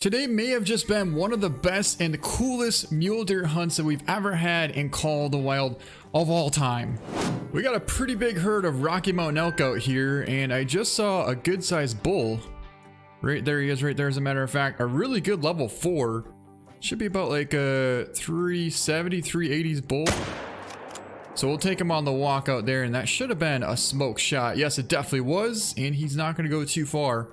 Today may have just been one of the best and coolest mule deer hunts that we've ever had in Call of the Wild of all time. We got a pretty big herd of Rocky Mountain elk out here, and I just saw a good sized bull. Right there he is, right there, as a matter of fact. A really good level 4. Should be about like a 370, 380s bull. So we'll take him on the walk out there, and that should have been a smoke shot. Yes, it definitely was, and he's not going to go too far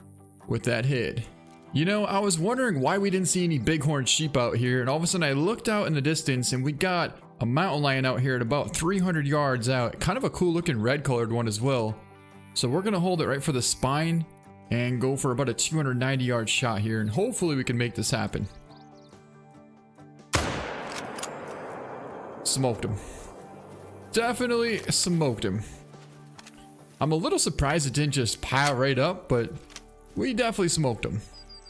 with that hit. You know, I was wondering why we didn't see any bighorn sheep out here, and all of a sudden I looked out in the distance and we got a mountain lion out here at about 300 yards out. Kind of a cool looking red colored one as well. So we're gonna hold it right for the spine and go for about a 290 yard shot here, and hopefully we can make this happen. Smoked him. Definitely smoked him. I'm a little surprised it didn't just pile right up, but we definitely smoked him.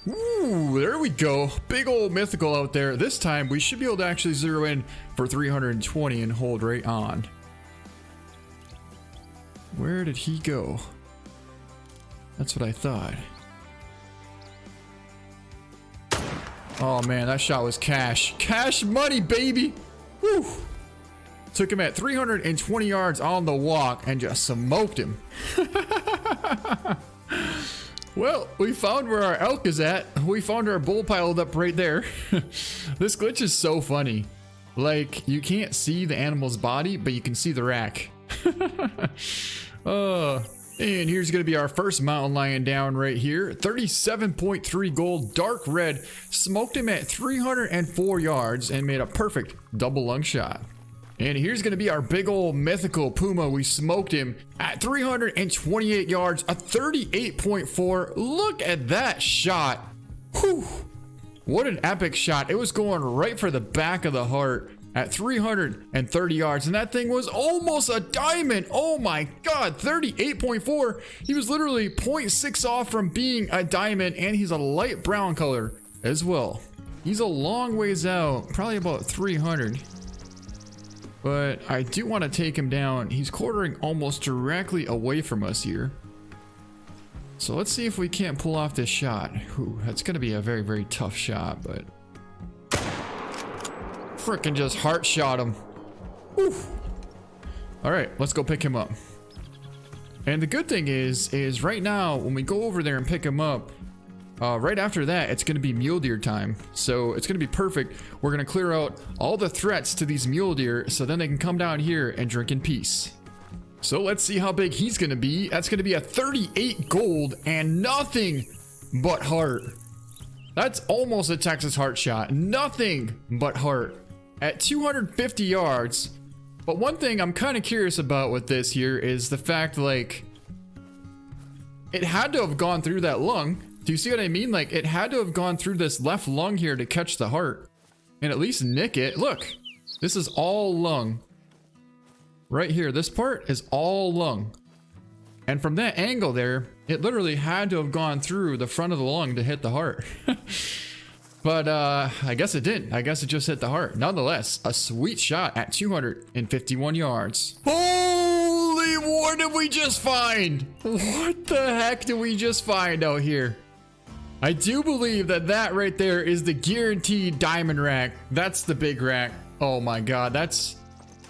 Ooh, there we go. Big old mythical out there. This time we should be able to actually zero in for 320 and hold right on. Where did he go? That's what I thought. Oh man, that shot was cash. Cash money, baby. Woo. Took him at 320 yards on the walk and just smoked him. Well, we found where our elk is at. We found our bull piled up right there. This glitch is so funny. Like, you can't see the animal's body, but you can see the rack. And here's gonna be our first mountain lion down right here. 37.3 gold, dark red. Smoked him at 304 yards and made a perfect double lung shot. And here's gonna be our big old mythical puma. We smoked him at 328 yards, a 38.4. Look at that shot. Whew. What an epic shot. It was going right for the back of the heart at 330 yards, and that thing was almost a diamond. Oh my god, 38.4. He was literally 0.6 off from being a diamond, and he's a light brown color as well. He's a long ways out, probably about 300. But I do want to take him down. He's quartering almost directly away from us here. So let's see if we can't pull off this shot. Ooh, that's going to be a very, very tough shot, but... Frickin' just heart shot him. Oof. Alright, let's go pick him up. And the good thing is right now, when we go over there and pick him up, right after that, it's going to be mule deer time. So it's going to be perfect. We're going to clear out all the threats to these mule deer so then they can come down here and drink in peace. So let's see how big he's going to be. That's going to be a 38 gold and nothing but heart. That's almost a Texas heart shot. Nothing but heart at 250 yards. But one thing I'm kind of curious about with this here is the fact, like, it had to have gone through that lung. Do you see what I mean? Like, it had to have gone through this left lung here to catch the heart and at least nick it. Look, this is all lung. Right here, this part is all lung. And from that angle there, it literally had to have gone through the front of the lung to hit the heart. But I guess it didn't. I guess it just hit the heart. Nonetheless, a sweet shot at 251 yards. Holy, what did we just find? What the heck did we just find out here? I do believe that that right there is the guaranteed diamond rack. That's the big rack. Oh my god, that's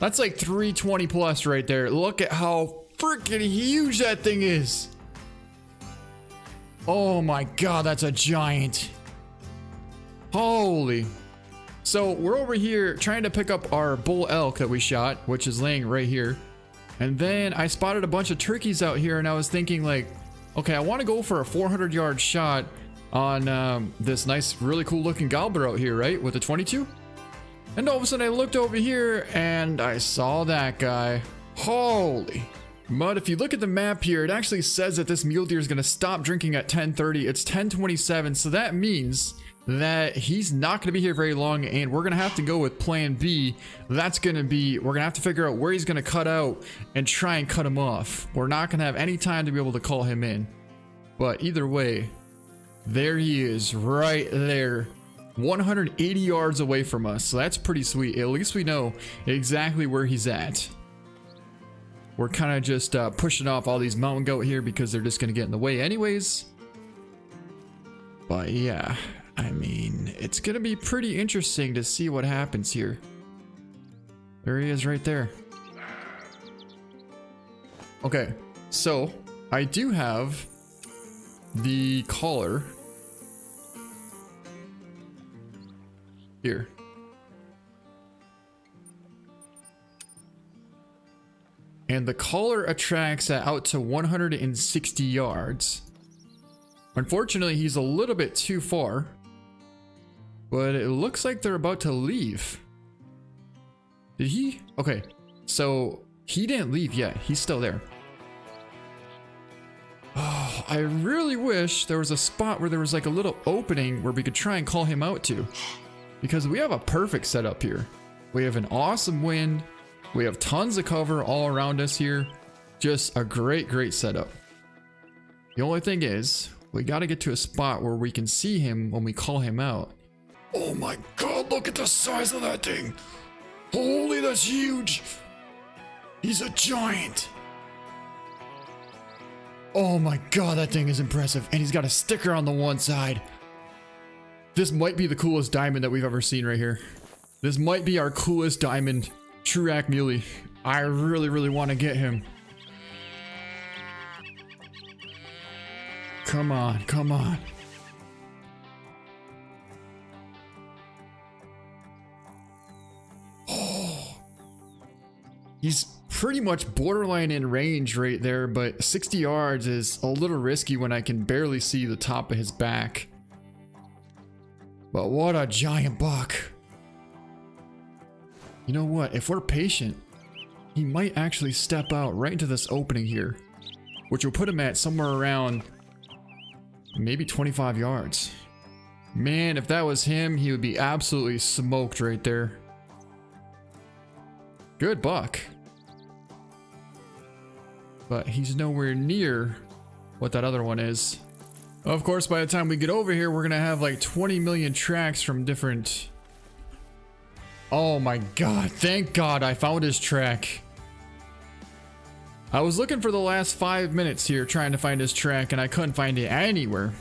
like 320 plus right there. Look at how freaking huge that thing is. Oh my god, that's a giant. Holy. So we're over here trying to pick up our bull elk that we shot, which is laying right here. And then I spotted a bunch of turkeys out here, and I was thinking, like, okay, I want to go for a 400 yard shot on this nice, really cool looking gobbler out here, right? With the 22. And all of a sudden I looked over here and I saw that guy. Holy. But if you look at the map here, it actually says that this mule deer is going to stop drinking at 10:30. It's 10:27. So that means that he's not going to be here very long, and we're going to have to go with plan B. That's going to be, we're going to have to figure out where he's going to cut out and try and cut him off. We're not going to have any time to be able to call him in. But either way, there he is right there, 180 yards away from us. So that's pretty sweet. At least we know exactly where he's at. We're kind of just pushing off all these mountain goat here because they're just going to get in the way anyways. But yeah, I mean, it's gonna be pretty interesting to see what happens here. There he is right there. Okay, so I do have the collar here. And the collar attracts out to 160 yards. Unfortunately, he's a little bit too far. But it looks like they're about to leave. Did he? Okay, so he didn't leave yet. He's still there. Oh, I really wish there was a spot where there was like a little opening where we could try and call him out to. Because we have a perfect setup here. We have an awesome wind. We have tons of cover all around us here. Just a great, great setup. The only thing is, we got to get to a spot where we can see him when we call him out. Oh my god, look at the size of that thing. Holy, that's huge. He's a giant. Oh my god, that thing is impressive. And he's got a sticker on the one side. This might be the coolest diamond that we've ever seen right here. This might be our coolest diamond. Trurak Mule. I really, really want to get him. Come on, come on. Oh. He's pretty much borderline in range right there, but 60 yards is a little risky when I can barely see the top of his back. But what a giant buck. You know what? If we're patient, he might actually step out right into this opening here, which will put him at somewhere around maybe 25 yards. Man, if that was him, he would be absolutely smoked right there. Good buck. But he's nowhere near what that other one is. Of course, by the time we get over here, we're gonna have like 20 million tracks from different... Oh my god, thank god I found his track. I was looking for the last 5 minutes here trying to find his track and I couldn't find it anywhere.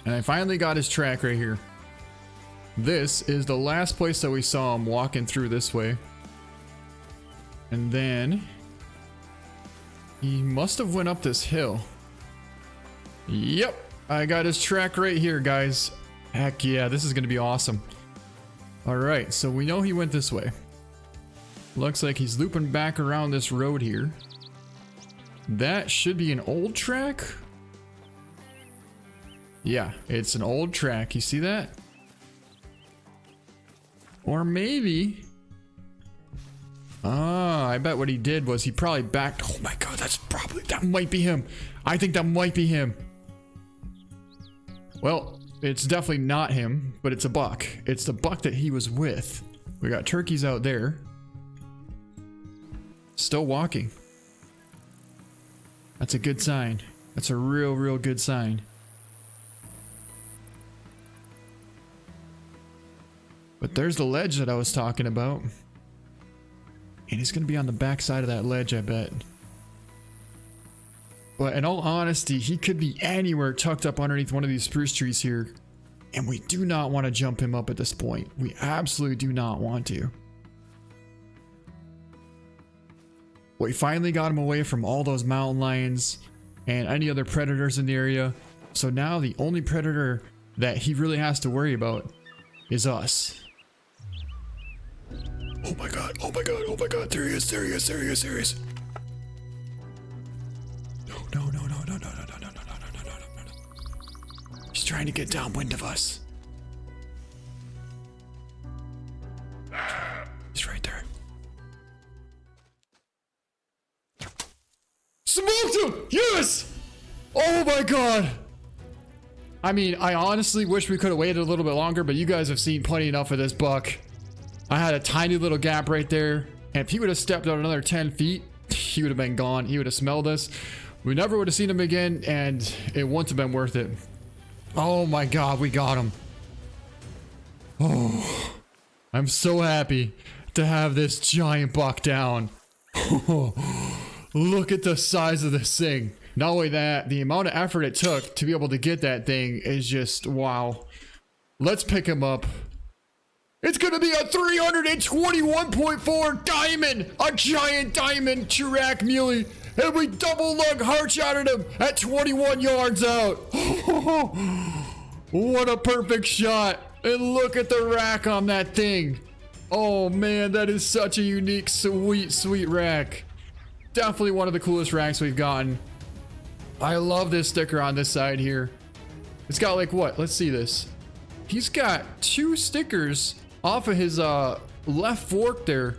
And I finally got his track right here. This is the last place that we saw him walking through this way. And then he must have went up this hill. Yep, I got his track right here, guys. Heck yeah, this is gonna be awesome. Alright, so we know he went this way. Looks like he's looping back around this road here. That should be an old track. Yeah, it's an old track. You see that? Or maybe... Ah, I bet what he did was he probably backed... Oh my god, that might be him. I think that might be him. Well, it's definitely not him, but it's a buck. It's the buck that he was with. We got turkeys out there. Still walking. That's a good sign. That's a real, real good sign. But there's the ledge that I was talking about. And he's gonna be on the back side of that ledge, I bet. But in all honesty, he could be anywhere tucked up underneath one of these spruce trees here. And we do not want to jump him up at this point. We absolutely do not want to. We finally got him away from all those mountain lions and any other predators in the area. So now the only predator that he really has to worry about is us. Oh my god, oh my god, oh my god, there he is, there he is, there he is, there he is. No, no, no, no, no, no, no, no, no, no, no, no, no, no. He's trying to get downwind of us. He's right there. Smoked him! Yes! Oh my god! I mean, I honestly wish we could have waited a little bit longer, but you guys have seen plenty enough of this buck. I had a tiny little gap right there, and if he would have stepped out another 10 feet, he would have been gone. He would have smelled us. We never would have seen him again, and it wouldn't have been worth it. Oh my god, we got him. Oh, I'm so happy to have this giant buck down. Look at the size of this thing. Not only that, the amount of effort it took to be able to get that thing is just wow. Let's pick him up. It's gonna be a 321.4 diamond, a giant diamond Chirac Mule, and we double lug heart shotted him at 21 yards out. What a perfect shot. And look at the rack on that thing. Oh man, that is such a unique, sweet rack. Definitely one of the coolest racks we've gotten. I love this sticker on this side here. It's got like what? Let's see this. He's got 2 stickers off of his left fork there.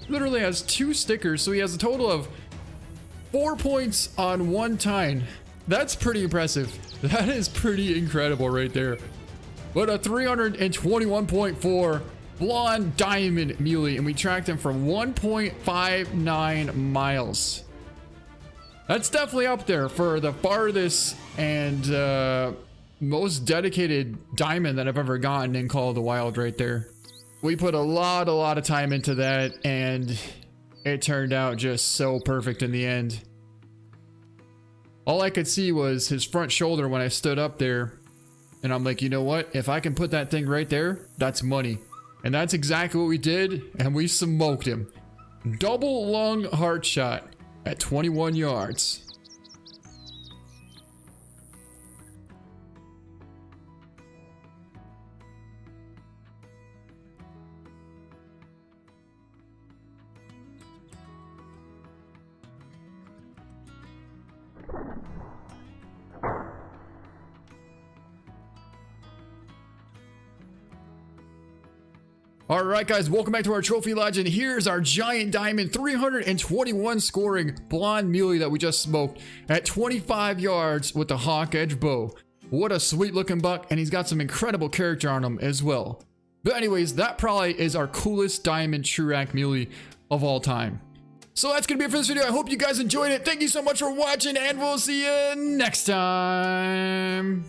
Literally has 2 stickers, so he has a total of 4 points on 1 tine. That's pretty impressive. That is pretty incredible right there. But a 321.4 blonde diamond Mule, and we tracked him from 1.59 miles. That's definitely up there for the farthest and most dedicated diamond that I've ever gotten in Call of the Wild right there. We put a lot of time into that, and it turned out just so perfect in the end. All I could see was his front shoulder when I stood up there, and I'm like, you know what? If I can put that thing right there, that's money. And that's exactly what we did, and we smoked him. Double lung heart shot at 21 yards. All right, guys, welcome back to our trophy legend. Here's our giant diamond 321 scoring blonde Mule that we just smoked at 25 yards with the hawk edge bow. What a sweet looking buck, and he's got some incredible character on him as well. But anyways, that probably is our coolest diamond Chirac Mule of all time. So that's gonna be it for this video. I hope you guys enjoyed it. Thank you so much for watching, and we'll see you next time.